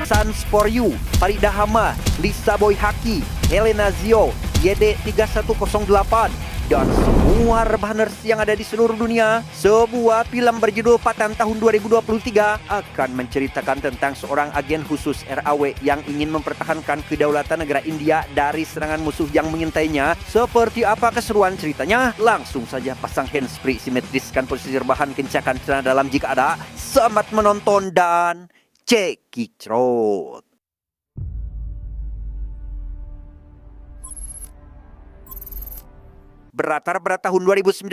Sans for You, Farida Hama, Lisa Boy Haki, Helena Zio, YD3108, dan semua rebahaners yang ada di seluruh dunia. Sebuah film berjudul Patan tahun 2023 akan menceritakan tentang seorang agen khusus RAW yang ingin mempertahankan kedaulatan negara India dari serangan musuh yang mengintainya. Seperti apa keseruan ceritanya? Langsung saja pasang handsfree, simetriskan posisi rebahan, kencangkan celana dalam jika ada. Selamat menonton dan cekicrot. Berlatar pada tahun 2019,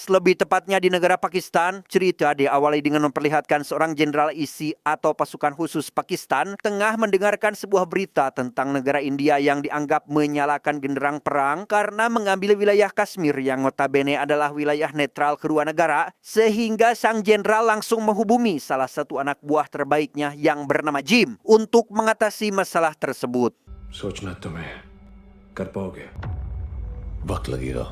lebih tepatnya di negara Pakistan. Cerita diawali dengan memperlihatkan seorang jenderal ISI atau pasukan khusus Pakistan tengah mendengarkan sebuah berita tentang negara India yang dianggap menyalakan genderang perang karena mengambil wilayah Kashmir yang notabene adalah wilayah netral kedua negara, sehingga sang jenderal langsung menghubungi salah satu anak buah terbaiknya yang bernama Jim untuk mengatasi masalah tersebut. सोचना तुम्हें कर पाओगे वक्त लगेगा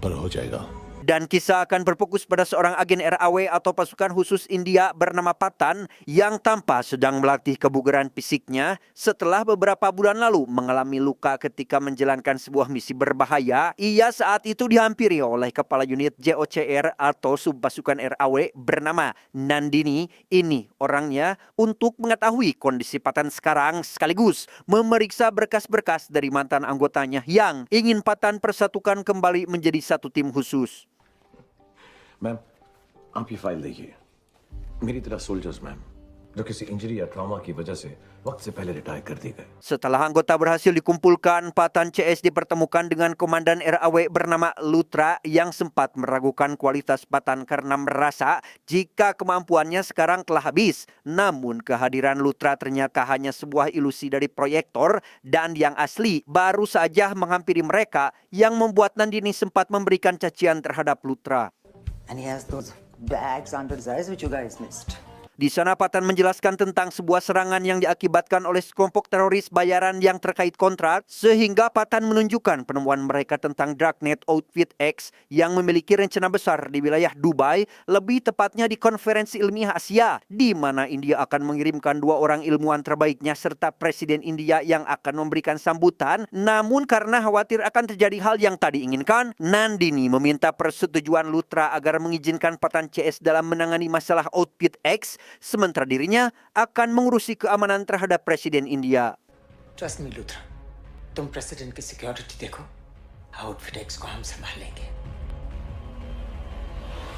पर हो जाएगा. Dan kisah akan berfokus pada seorang agen RAW atau pasukan khusus India bernama Patan yang tampak sedang melatih kebugaran fisiknya setelah beberapa bulan lalu mengalami luka ketika menjalankan sebuah misi berbahaya. Ia saat itu dihampiri oleh kepala unit JOCR atau subpasukan RAW bernama Nandini. Ini orangnya untuk mengetahui kondisi Patan sekarang sekaligus memeriksa berkas-berkas dari mantan anggotanya yang ingin Patan persatukan kembali menjadi satu tim khusus. Ma'am आप ये फाइल देखिए. मेरी तरह soldiers ma'am जो किसी इंजरी या ट्रॉमा की वजह से वक्त से पहले रिटायर कर दी गए. Setelah anggota berhasil dikumpulkan, Patan CS dipertemukan dengan komandan RAW bernama Luthra yang sempat meragukan kualitas Patan karena merasa jika kemampuannya sekarang telah habis. Namun kehadiran Luthra ternyata hanya sebuah ilusi dari proyektor dan yang asli baru saja menghampiri mereka yang membuat Nandini sempat memberikan cacian terhadap Luthra. And he has those bags under his eyes which you guys missed. Di sana Patan menjelaskan tentang sebuah serangan yang diakibatkan oleh sekelompok teroris bayaran yang terkait kontrak, sehingga Patan menunjukkan penemuan mereka tentang Darknet Outfit X yang memiliki rencana besar di wilayah Dubai, lebih tepatnya di konferensi ilmiah Asia, di mana India akan mengirimkan 2 orang ilmuwan terbaiknya serta Presiden India yang akan memberikan sambutan. Namun karena khawatir akan terjadi hal yang tak diinginkan, Nandini meminta persetujuan Luthra agar mengizinkan Patan CS dalam menangani masalah Outfit X, sementara dirinya akan mengurusi keamanan terhadap Presiden India. Trust me, Luthra. तुम प्रेसिडेंट की सिक्योरिटी देखो. Outfit x को हम संभालेंगे.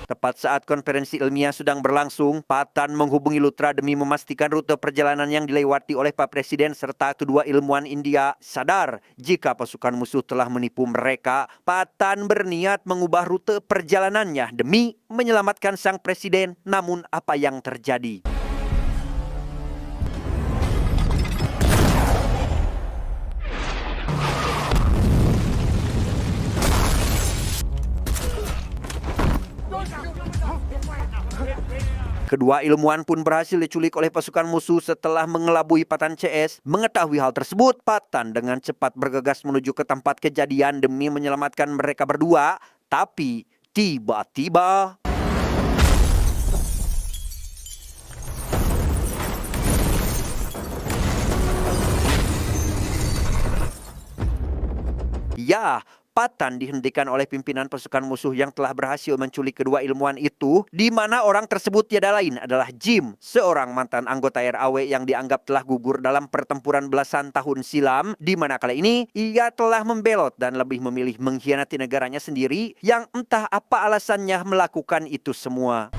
Tepat saat konferensi ilmiah sedang berlangsung, Patan menghubungi Luthra demi memastikan rute perjalanan yang dilewati oleh Pak Presiden serta kedua ilmuwan India sadar jika pasukan musuh telah menipu mereka. Patan berniat mengubah rute perjalanannya demi menyelamatkan sang presiden. Namun apa yang terjadi? Kedua ilmuwan pun berhasil diculik oleh pasukan musuh setelah mengelabui Patan CS. Mengetahui hal tersebut, Patan dengan cepat bergegas menuju ke tempat kejadian demi menyelamatkan mereka berdua. Tapi tiba-tiba Patan dihentikan oleh pimpinan pasukan musuh yang telah berhasil menculik kedua ilmuwan itu, di mana orang tersebut tiada lain adalah Jim, seorang mantan anggota RAW yang dianggap telah gugur dalam pertempuran belasan tahun silam, di mana kali ini ia telah membelot dan lebih memilih mengkhianati negaranya sendiri yang entah apa alasannya melakukan itu semua.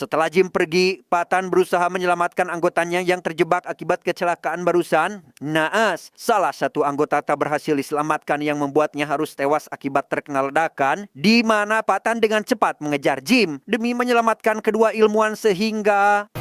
Setelah Jim pergi, Patan berusaha menyelamatkan anggotanya yang terjebak akibat kecelakaan barusan. Naas, salah satu anggota tak berhasil diselamatkan yang membuatnya harus tewas akibat terkena ledakan, di mana Patan dengan cepat mengejar Jim demi menyelamatkan kedua ilmuwan sehingga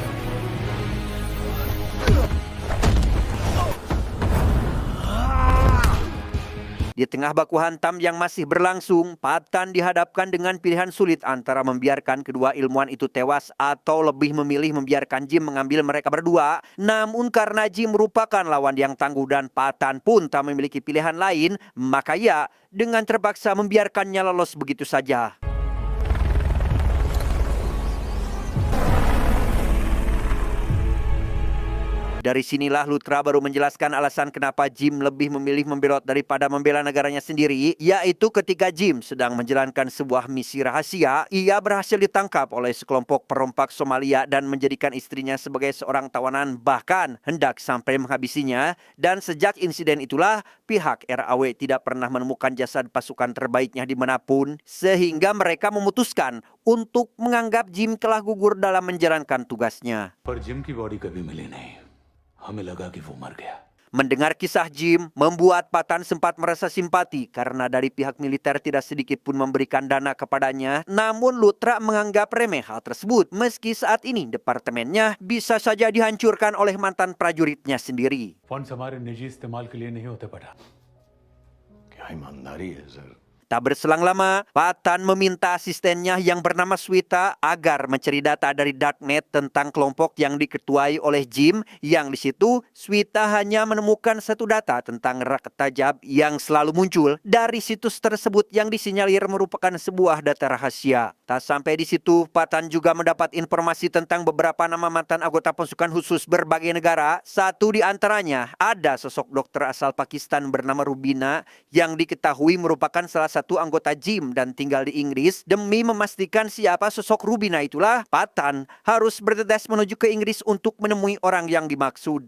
di tengah baku hantam yang masih berlangsung, Patan dihadapkan dengan pilihan sulit antara membiarkan kedua ilmuwan itu tewas atau lebih memilih membiarkan Jim mengambil mereka berdua. Namun karena Jim merupakan lawan yang tangguh dan Patan pun tak memiliki pilihan lain, maka ia dengan terpaksa membiarkannya lolos begitu saja. Dari sinilah Luthra baru menjelaskan alasan kenapa Jim lebih memilih membelot daripada membela negaranya sendiri, yaitu ketika Jim sedang menjalankan sebuah misi rahasia, ia berhasil ditangkap oleh sekelompok perompak Somalia dan menjadikan istrinya sebagai seorang tawanan, bahkan hendak sampai menghabisinya. Dan sejak insiden itulah, pihak RAW tidak pernah menemukan jasad pasukan terbaiknya dimanapun, sehingga mereka memutuskan untuk menganggap Jim telah gugur dalam menjalankan tugasnya. पर जिम की बॉडी कभी मिली नहीं हमें लगा कि वो मर गया Mendengar kisah Jim membuat Patan sempat merasa simpati karena dari pihak militer tidak sedikit pun memberikan dana kepadanya. Namun Luthra menganggap remeh hal tersebut meski saat ini departemennya bisa saja dihancurkan oleh mantan prajuritnya sendiri. Funds हमारे निजी इस्तेमाल के लिए नहीं होते पड़ा क्या ईमानदारी है sir. Tak berselang lama, Patan meminta asistennya yang bernama Swita agar mencari data dari Darknet tentang kelompok yang diketuai oleh Jim, yang di situ Swita hanya menemukan satu data tentang Rak Tajab yang selalu muncul dari situs tersebut yang disinyalir merupakan sebuah data rahasia. Tak sampai di situ, Patan juga mendapat informasi tentang beberapa nama mantan anggota pasukan khusus berbagai negara. Satu di antaranya ada sosok dokter asal Pakistan bernama Rubina yang diketahui merupakan salah satu anggota Jim dan tinggal di Inggris. Demi memastikan siapa sosok Rubina itulah, Patan harus bergegas menuju ke Inggris untuk menemui orang yang dimaksud.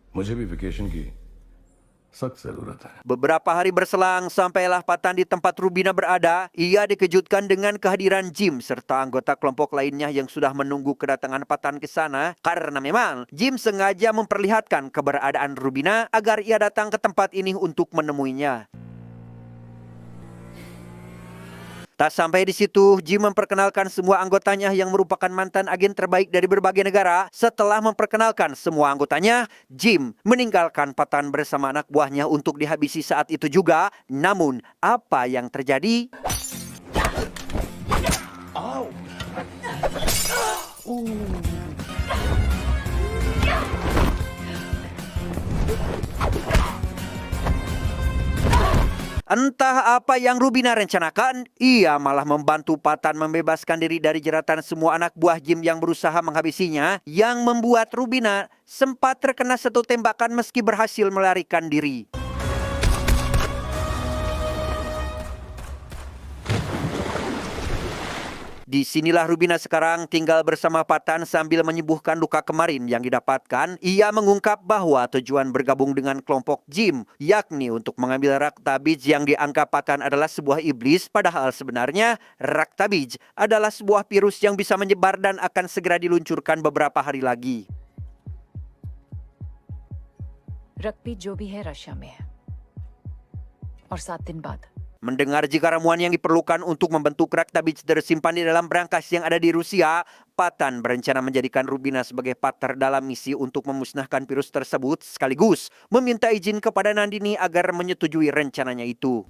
मुझे भी वेकेशन की सख्त जरूरत है. Beberapa hari berselang, sampailah Patan di tempat Rubina berada. Ia dikejutkan dengan kehadiran Jim serta anggota kelompok lainnya yang sudah menunggu kedatangan Patan ke sana, karena memang Jim sengaja memperlihatkan keberadaan Rubina agar ia datang ke tempat ini untuk menemuinya. Tak sampai di situ, Jim memperkenalkan semua anggotanya yang merupakan mantan agen terbaik dari berbagai negara. Setelah memperkenalkan semua anggotanya, Jim meninggalkan Patan bersama anak buahnya untuk dihabisi saat itu juga. Namun, apa yang terjadi? Entah apa yang Rubina rencanakan, ia malah membantu Patan membebaskan diri dari jeratan semua anak buah Jim yang berusaha menghabisinya, yang membuat Rubina sempat terkena satu tembakan meski berhasil melarikan diri. Disinilah Rubina sekarang tinggal bersama Patan sambil menyembuhkan luka kemarin yang didapatkan. Ia mengungkap bahwa tujuan bergabung dengan kelompok Jim yakni untuk mengambil Raktabij yang dianggap Patan adalah sebuah iblis. Padahal sebenarnya Raktabij adalah sebuah virus yang bisa menyebar dan akan segera diluncurkan beberapa hari lagi. रक्तपीठ जो भी है रशिया में है और 7 दिन बाद Mendengar jika ramuan yang diperlukan untuk membentuk Raktabij tersimpan di dalam brankas yang ada di Rusia, Patan berencana menjadikan Rubina sebagai partner dalam misi untuk memusnahkan virus tersebut, sekaligus meminta izin kepada Nandini agar menyetujui rencananya itu.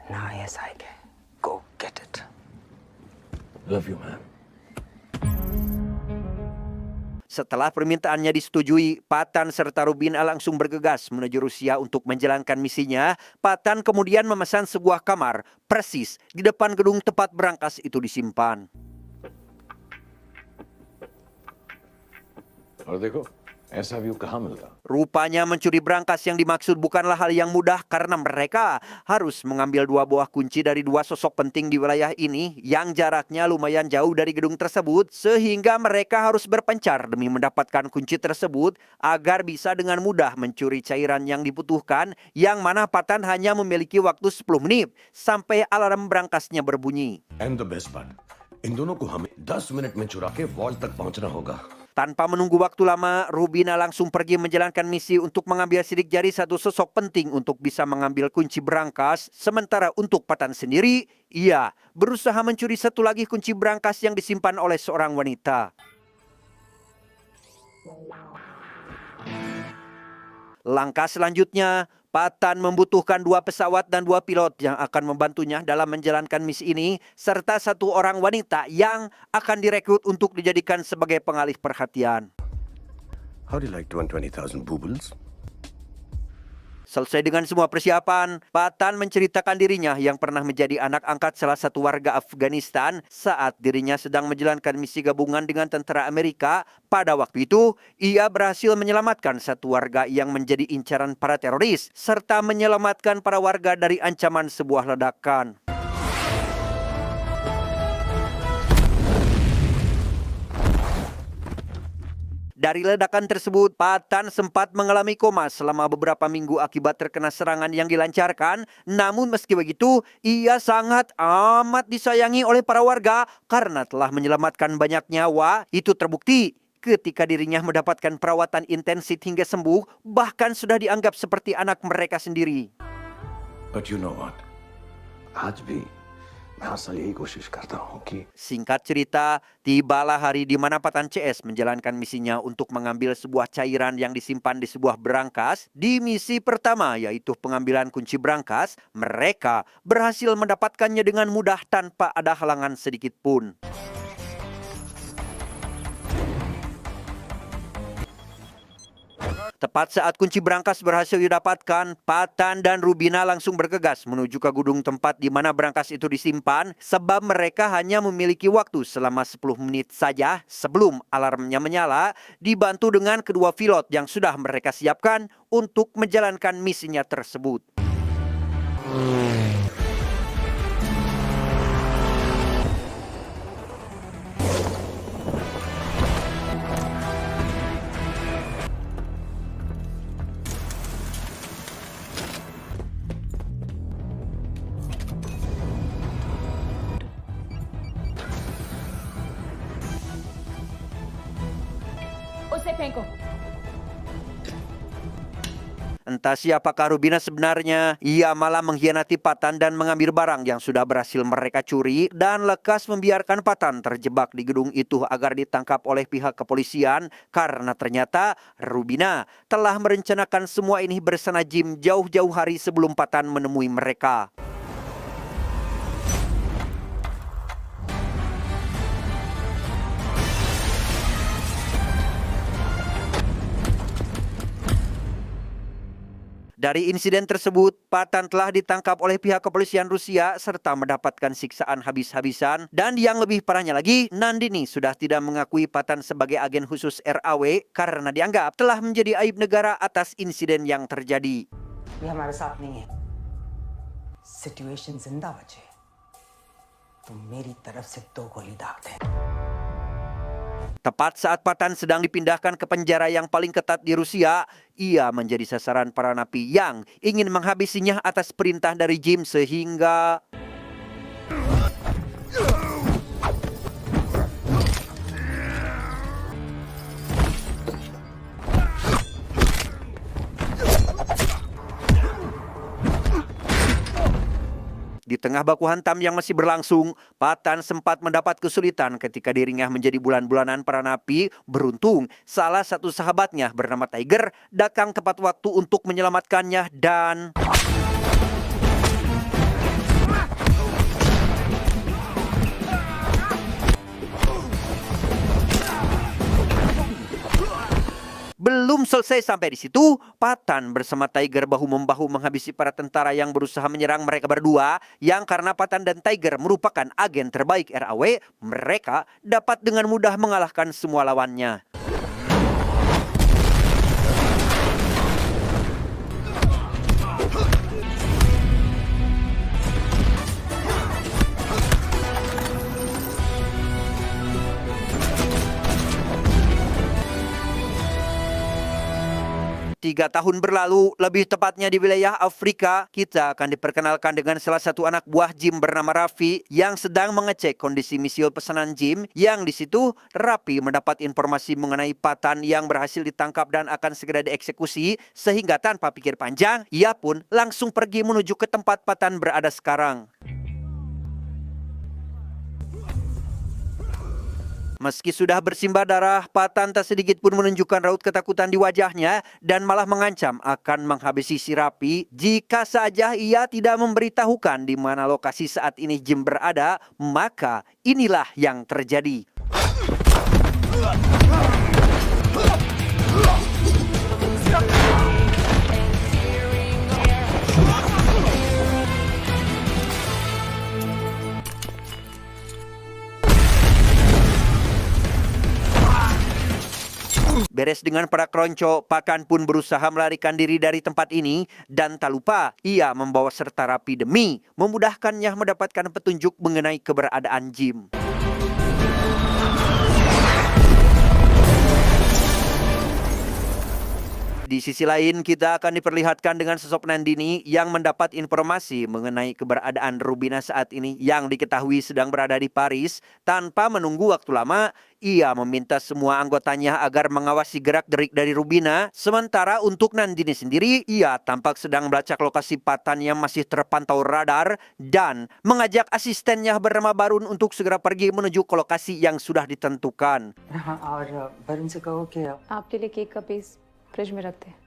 Now, yes, I can. Go get it. Love you, man. Setelah permintaannya disetujui, Patan serta Rubina langsung bergegas menuju Rusia untuk menjalankan misinya. Patan kemudian memesan sebuah kamar persis di depan gedung tempat brankas itu disimpan. और देखो ऐसा व्यू कहाँ मिलता. Rupanya mencuri brankas yang dimaksud bukanlah hal yang mudah karena mereka harus mengambil 2 buah kunci dari 2 sosok penting di wilayah ini yang jaraknya lumayan jauh dari gedung tersebut, sehingga mereka harus berpencar demi mendapatkan kunci tersebut agar bisa dengan mudah mencuri cairan yang dibutuhkan, yang mana Patan hanya memiliki waktu 10 menit sampai alarm brankasnya berbunyi. And the best part, इन दोनों को हमें 10 मिनट में चुरा के वॉल तक पहुंचना होगा. Tanpa menunggu waktu lama, Rubina langsung pergi menjalankan misi untuk mengambil sidik jari satu sosok penting untuk bisa mengambil kunci brankas. Sementara untuk Patan sendiri, ia berusaha mencuri satu lagi kunci brankas yang disimpan oleh seorang wanita. Langkah selanjutnya, Patan membutuhkan 2 pesawat dan 2 pilot yang akan membantunya dalam menjalankan misi ini, serta 1 orang wanita yang akan direkrut untuk dijadikan sebagai pengalih perhatian. How do you like 120,000 boobles? Selesai dengan semua persiapan, Patan menceritakan dirinya yang pernah menjadi anak angkat salah satu warga Afghanistan saat dirinya sedang menjalankan misi gabungan dengan tentara Amerika. Pada waktu itu, ia berhasil menyelamatkan satu warga yang menjadi incaran para teroris, serta menyelamatkan para warga dari ancaman sebuah ledakan. Dari ledakan tersebut, Patan sempat mengalami koma selama beberapa minggu akibat terkena serangan yang dilancarkan. Namun meski begitu, ia sangat amat disayangi oleh para warga karena telah menyelamatkan banyak nyawa. Itu terbukti ketika dirinya mendapatkan perawatan intensif hingga sembuh, bahkan sudah dianggap seperti anak mereka sendiri. But you know what? आज भी मैं हर साल यही कोशिश करता हूँ कि Singkat cerita, tibalah hari di mana Patan CS menjalankan misinya untuk mengambil sebuah cairan yang disimpan di sebuah berangkas. Di misi pertama, yaitu pengambilan kunci berangkas, mereka berhasil mendapatkannya dengan mudah tanpa ada halangan sedikit pun. Tepat saat kunci berangkas berhasil didapatkan, Patan dan Rubina langsung bergegas menuju ke gudung tempat di mana berangkas itu disimpan, sebab mereka hanya memiliki waktu selama 10 menit saja sebelum alarmnya menyala, dibantu dengan kedua pilot yang sudah mereka siapkan untuk menjalankan misinya tersebut. उसे फेंको। Entah siapakah Rubina sebenarnya, ia malah mengkhianati Patan dan mengambil barang yang sudah berhasil mereka curi dan lekas membiarkan Patan terjebak di gedung itu agar ditangkap oleh pihak kepolisian karena ternyata Rubina telah merencanakan semua ini bersama Jim jauh-jauh hari sebelum Patan menemui mereka. Dari insiden tersebut, Patan telah ditangkap oleh pihak kepolisian Rusia serta mendapatkan siksaan habis-habisan. Dan yang lebih parahnya lagi, Nandini sudah tidak mengakui Patan sebagai agen khusus RAW karena dianggap telah menjadi aib negara atas insiden yang terjadi. ये हमारे साथ नहीं है सिचुएशन जिंदा बचे तो मेरी तरफ से 2 गोली दाग दे Tepat saat Patan sedang dipindahkan ke penjara yang paling ketat di Rusia, ia menjadi sasaran para napi yang ingin menghabisinya atas perintah dari Jim sehingga di tengah baku hantam yang masih berlangsung, Patan sempat mendapat kesulitan ketika dirinya menjadi bulan-bulanan para napi. Beruntung, salah satu sahabatnya bernama Tiger datang tepat waktu untuk menyelamatkannya dan belum selesai sampai di situ, Patan bersama Tiger bahu-membahu menghabisi para tentara yang berusaha menyerang mereka berdua, yang karena Patan dan Tiger merupakan agen terbaik RAW, mereka dapat dengan mudah mengalahkan semua lawannya. Tiga tahun berlalu, lebih tepatnya di wilayah Afrika, kita akan diperkenalkan dengan salah satu anak buah Jim bernama Raffi yang sedang mengecek kondisi misil pesanan Jim, yang di situ Raffi mendapat informasi mengenai Patan yang berhasil ditangkap dan akan segera dieksekusi, sehingga tanpa pikir panjang, ia pun langsung pergi menuju ke tempat Patan berada sekarang. Meski sudah bersimbah darah, Patan tak sedikit pun menunjukkan raut ketakutan di wajahnya dan malah mengancam akan menghabisi si Raffi jika saja ia tidak memberitahukan di mana lokasi saat ini Jim berada. Maka inilah yang terjadi. Beres dengan para keronco, Patan pun berusaha melarikan diri dari tempat ini dan tak lupa ia membawa serta Rapi demi memudahkannya mendapatkan petunjuk mengenai keberadaan Jim. Di sisi lain, kita akan diperlihatkan dengan sosok Nandini yang mendapat informasi mengenai keberadaan Rubina saat ini yang diketahui sedang berada di Paris. Tanpa menunggu waktu lama, ia meminta semua anggotanya agar mengawasi gerak-gerik dari Rubina. Sementara untuk Nandini sendiri, ia tampak sedang melacak lokasi Patan yang masih terpantau radar dan mengajak asistennya bernama Barun untuk segera pergi menuju ke lokasi yang sudah ditentukan. और वरुण से कहो कि आपके लिए केक का piece fridge में रखते हैं।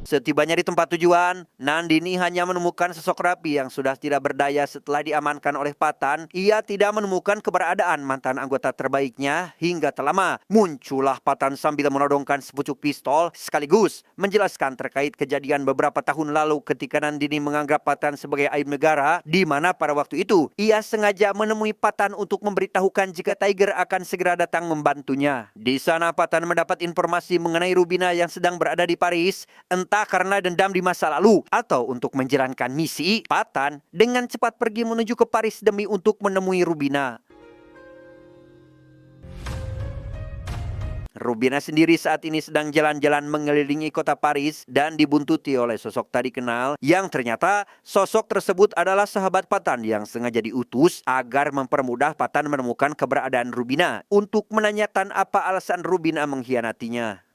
Setibanya di tempat tujuan, Nandini hanya menemukan sosok Rapi yang sudah tidak berdaya setelah diamankan oleh Patan. Ia tidak menemukan keberadaan mantan anggota terbaiknya hingga tak lama. Muncullah Patan sambil menodongkan sepucuk pistol sekaligus menjelaskan terkait kejadian beberapa tahun lalu ketika Nandini menganggap Patan sebagai aib negara, di mana pada waktu itu ia sengaja menemui Patan untuk memberitahukan jika Tiger akan segera datang membantunya. Di sana Patan mendapat informasi mengenai Rubina yang sedang berada di Paris, entah karena dendam di masa lalu atau untuk menjalankan misi. Patan dengan cepat pergi menuju ke Paris demi untuk menemui Rubina. Rubina sendiri saat ini sedang jalan-jalan mengelilingi kota Paris dan dibuntuti oleh sosok tak dikenal yang ternyata sosok tersebut adalah sahabat Patan yang sengaja diutus agar mempermudah Patan menemukan keberadaan Rubina untuk menanyakan apa alasan Rubina mengkhianatinya.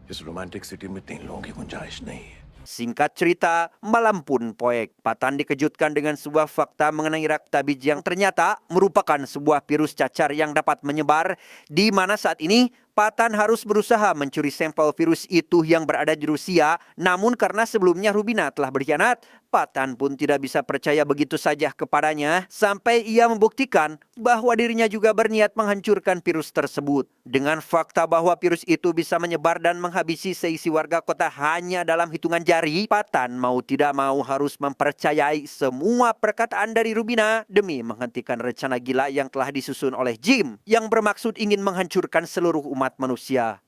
इस romantic city में 3 लोगों की गुंजाइश नहीं है। Singkat cerita, malam pun poek. Patan dikejutkan dengan sebuah fakta mengenai Raktabij yang ternyata merupakan sebuah virus cacar yang dapat menyebar, di mana saat ini Patan harus berusaha mencuri sampel virus itu yang berada di Rusia. Namun karena sebelumnya Rubina telah berkhianat, Patan pun tidak bisa percaya begitu saja kepadanya sampai ia membuktikan bahwa dirinya juga berniat menghancurkan virus tersebut. Dengan fakta bahwa virus itu bisa menyebar dan menghabisi seisi warga kota hanya dalam hitungan jari, Patan mau tidak mau harus mempercayai semua perkataan dari Rubina demi menghentikan rencana gila yang telah disusun oleh Jim yang bermaksud ingin menghancurkan seluruh umat manusia.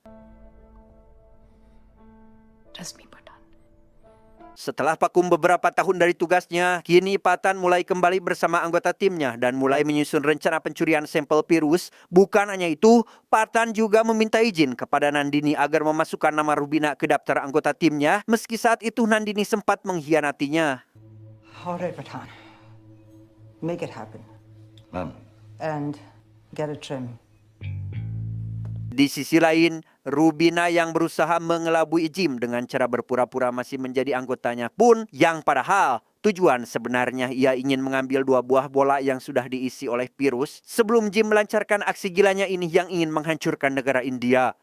Trust me, Patan. Setelah vakum beberapa tahun dari tugasnya, kini Patan mulai kembali bersama anggota timnya dan mulai menyusun rencana pencurian sampel virus. Bukan hanya itu, Patan juga meminta izin kepada Nandini agar memasukkan nama Rubina ke daftar anggota timnya, meski saat itu Nandini sempat mengkhianatinya. all right, Patan, make it happen ma'am, and get a trim. Di sisi lain, Rubina yang berusaha mengelabui Jim dengan cara berpura-pura masih menjadi anggotanya pun yang padahal tujuan sebenarnya ia ingin mengambil 2 buah bola yang sudah diisi oleh virus sebelum Jim melancarkan aksi gilanya ini yang ingin menghancurkan negara India.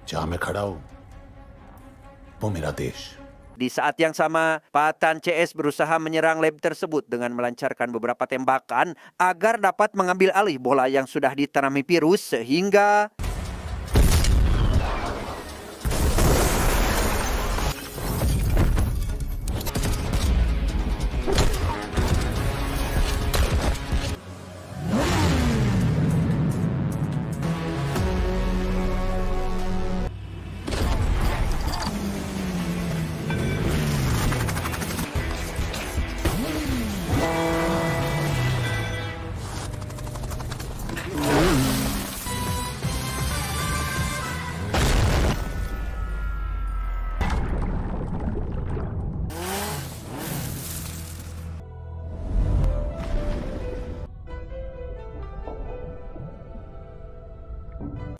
जहां मैं खड़ा हूं वो मेरा देश। Di saat yang sama, Patan CS berusaha menyerang lab tersebut dengan melancarkan beberapa tembakan agar dapat mengambil alih bola yang sudah ditanami virus sehingga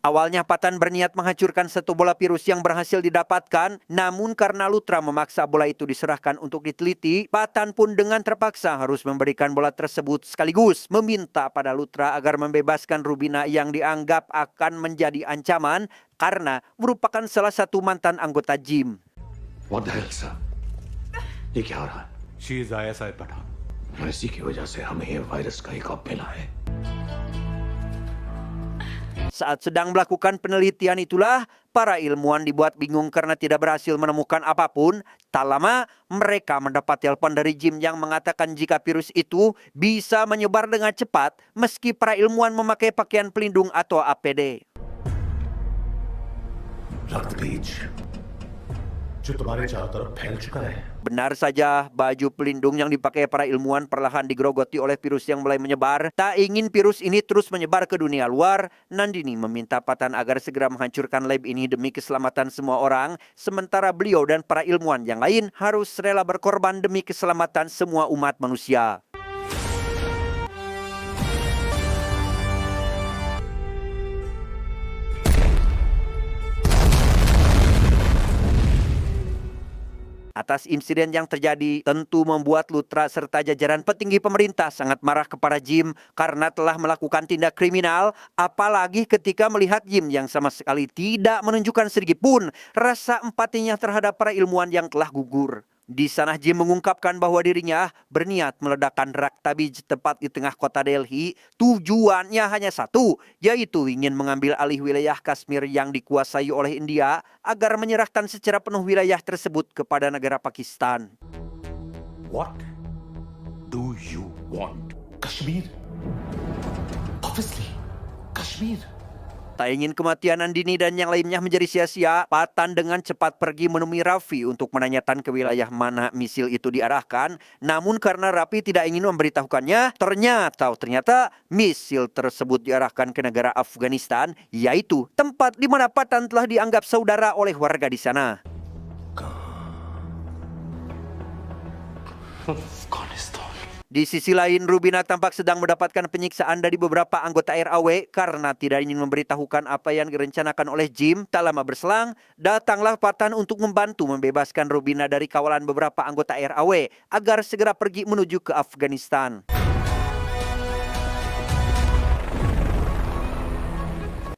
awalnya Patan berniat menghancurkan 1 bola virus yang berhasil didapatkan, namun karena Lutra memaksa bola itu diserahkan untuk diteliti, Patan pun dengan terpaksa harus memberikan bola tersebut sekaligus meminta pada Lutra agar membebaskan Rubina yang dianggap akan menjadi ancaman karena merupakan salah satu mantan anggota Jim. What the hell, sir? ये क्या हो रहा है? She is ISI Pathan. और इसी की वजह से हमें ये वायरस का ही खौफ मिला है। Saat sedang melakukan penelitian itulah, para ilmuwan dibuat bingung karena tidak berhasil menemukan apapun. Tak lama, mereka mendapat telepon dari Jim yang mengatakan jika virus itu bisa menyebar dengan cepat meski para ilmuwan memakai pakaian pelindung atau APD. रक्त बीज जो तुम्हारे चारों तरफ फैल चुका है। Benar saja, baju pelindung yang dipakai para ilmuwan perlahan digerogoti oleh virus yang mulai menyebar. Tak ingin virus ini terus menyebar ke dunia luar, Nandini meminta Patan agar segera menghancurkan lab ini demi keselamatan semua orang, sementara beliau dan para ilmuwan yang lain harus rela berkorban demi keselamatan semua umat manusia. Atas insiden yang terjadi tentu membuat Luthra serta jajaran petinggi pemerintah sangat marah kepada Jim karena telah melakukan tindak kriminal, apalagi ketika melihat Jim yang sama sekali tidak menunjukkan sedikit pun rasa empatinya terhadap para ilmuwan yang telah gugur. Di sana Jim mengungkapkan bahwa dirinya berniat meledakkan Raktabij tepat di tengah kota Delhi. Tujuannya hanya satu, yaitu ingin mengambil alih wilayah Kashmir yang dikuasai oleh India agar menyerahkan secara penuh wilayah tersebut kepada negara Pakistan. What do you want? Kashmir? Obviously, Kashmir. Tak ingin kematian Nandini dan yang lainnya menjadi sia-sia, Patan dengan cepat pergi menemui Raffi untuk menanyakan ke wilayah mana misil itu diarahkan. Namun karena Raffi tidak ingin memberitahukannya, ternyata misil tersebut diarahkan ke negara Afghanistan, yaitu tempat di mana Patan telah dianggap saudara oleh warga di sana. Afghanistan. Di sisi lain, Rubina tampak sedang mendapatkan penyiksaan dari beberapa anggota RAW karena tidak ingin memberitahukan apa yang direncanakan oleh Jim. Tak lama berselang, datanglah Patan untuk membantu membebaskan Rubina dari kawalan beberapa anggota RAW agar segera pergi menuju ke Afghanistan.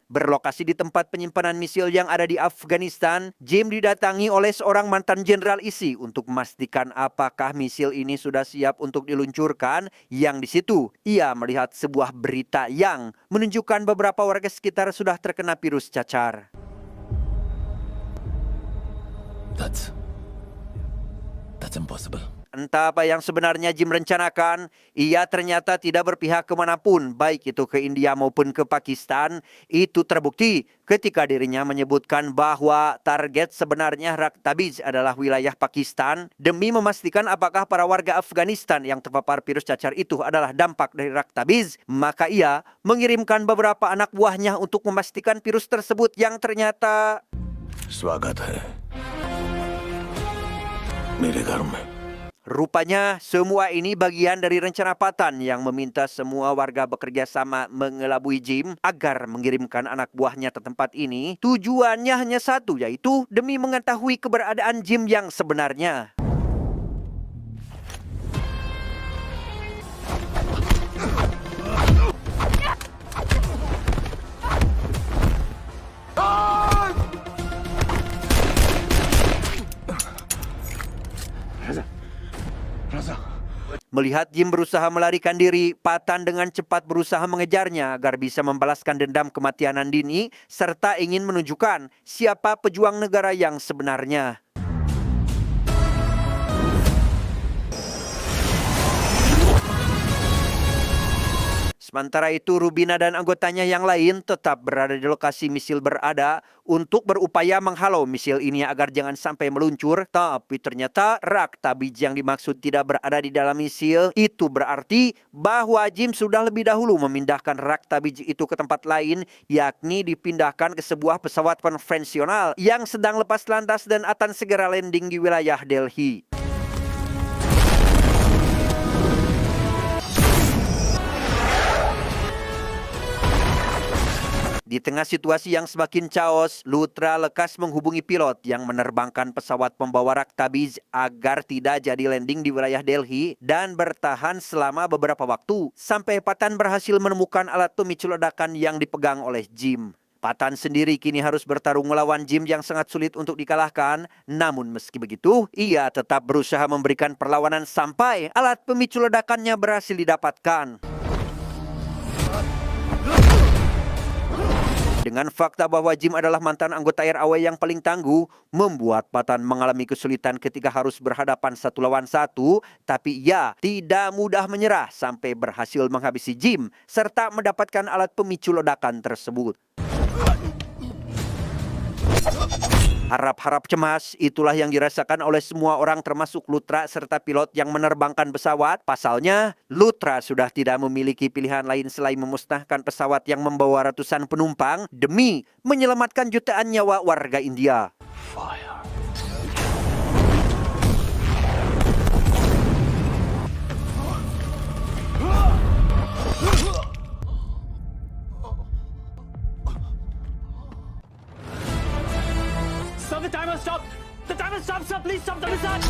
Berlokasi di tempat penyimpanan misil yang ada di Afghanistan, Jim didatangi oleh seorang mantan jenderal ISI untuk memastikan apakah misil ini sudah siap untuk diluncurkan. Yang di situ, ia melihat sebuah berita yang menunjukkan beberapa warga sekitar sudah terkena virus cacar. That's impossible. Entah apa yang sebenarnya Jim rencanakan, ia ternyata tidak berpihak kemanapun, baik itu ke India maupun ke Pakistan. Itu terbukti ketika dirinya menyebutkan bahwa target sebenarnya Raktabij adalah wilayah Pakistan. Demi memastikan apakah para warga Afghanistan yang terpapar virus cacar itu adalah dampak dari Raktabij, maka ia mengirimkan beberapa anak buahnya untuk memastikan virus tersebut yang ternyata... स्वागत है मेरे घर में. Rupanya semua ini bagian dari rencana Patan yang meminta semua warga bekerja sama mengelabui Jim agar mengirimkan anak buahnya ke tempat ini. Tujuannya hanya satu, yaitu demi mengetahui keberadaan Jim yang sebenarnya. Melihat Jim berusaha melarikan diri, Patan dengan cepat berusaha mengejarnya agar bisa membalaskan dendam kematian Nandini serta ingin menunjukkan siapa pejuang negara yang sebenarnya. Sementara itu, Rubina dan anggotanya yang lain tetap berada di lokasi misil berada untuk berupaya menghalau misil ini agar jangan sampai meluncur. Tapi ternyata Raktabij yang dimaksud tidak berada di dalam misil. Itu berarti bahwa Jim sudah lebih dahulu memindahkan Raktabij itu ke tempat lain, yakni dipindahkan ke sebuah pesawat konvensional yang sedang lepas landas dan akan segera landing di wilayah Delhi. Di tengah situasi yang semakin chaos, Luthra lekas menghubungi pilot yang menerbangkan pesawat pembawa Raktabij agar tidak jadi landing di wilayah Delhi dan bertahan selama beberapa waktu sampai Patan berhasil menemukan alat pemicu ledakan yang dipegang oleh Jim. Patan sendiri kini harus bertarung melawan Jim yang sangat sulit untuk dikalahkan. Namun meski begitu, ia tetap berusaha memberikan perlawanan sampai alat pemicu ledakannya berhasil didapatkan. Dengan fakta bahwa Jim adalah mantan anggota RAW yang paling tangguh, membuat Patan mengalami kesulitan ketika harus berhadapan 1 lawan 1, tapi ia tidak mudah menyerah sampai berhasil menghabisi Jim serta mendapatkan alat pemicu ledakan tersebut. Harap-harap cemas, itulah yang dirasakan oleh semua orang termasuk Luthra serta pilot yang menerbangkan pesawat. Pasalnya, Luthra sudah tidak memiliki pilihan lain selain memusnahkan pesawat yang membawa ratusan penumpang demi menyelamatkan jutaan nyawa warga India. Stop the timer, stop! The timer, stop, stop, please stop the missile!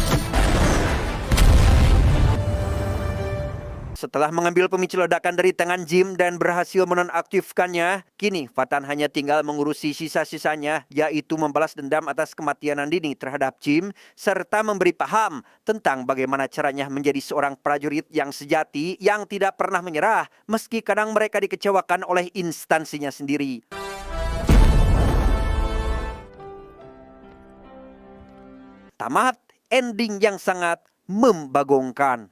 Setelah mengambil pemicu ledakan dari tangan Jim dan berhasil menonaktifkannya, kini Patan hanya tinggal mengurusi sisa-sisanya, yaitu membalas dendam atas kematian Nandini terhadap Jim, serta memberi paham tentang bagaimana caranya menjadi seorang prajurit yang sejati, yang tidak pernah menyerah, meski kadang mereka dikecewakan oleh instansinya sendiri. Tamat ending yang sangat membagongkan.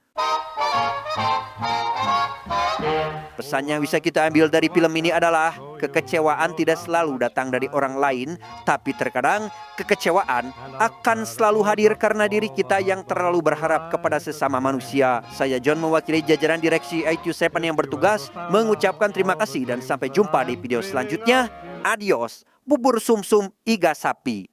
Pesannya bisa kita ambil dari film ini adalah kekecewaan tidak selalu datang dari orang lain, tapi terkadang kekecewaan akan selalu hadir karena diri kita yang terlalu berharap kepada sesama manusia. Saya John mewakili jajaran direksi IQ7 yang bertugas mengucapkan terima kasih dan sampai jumpa di video selanjutnya. Adios, bubur sumsum iga sapi.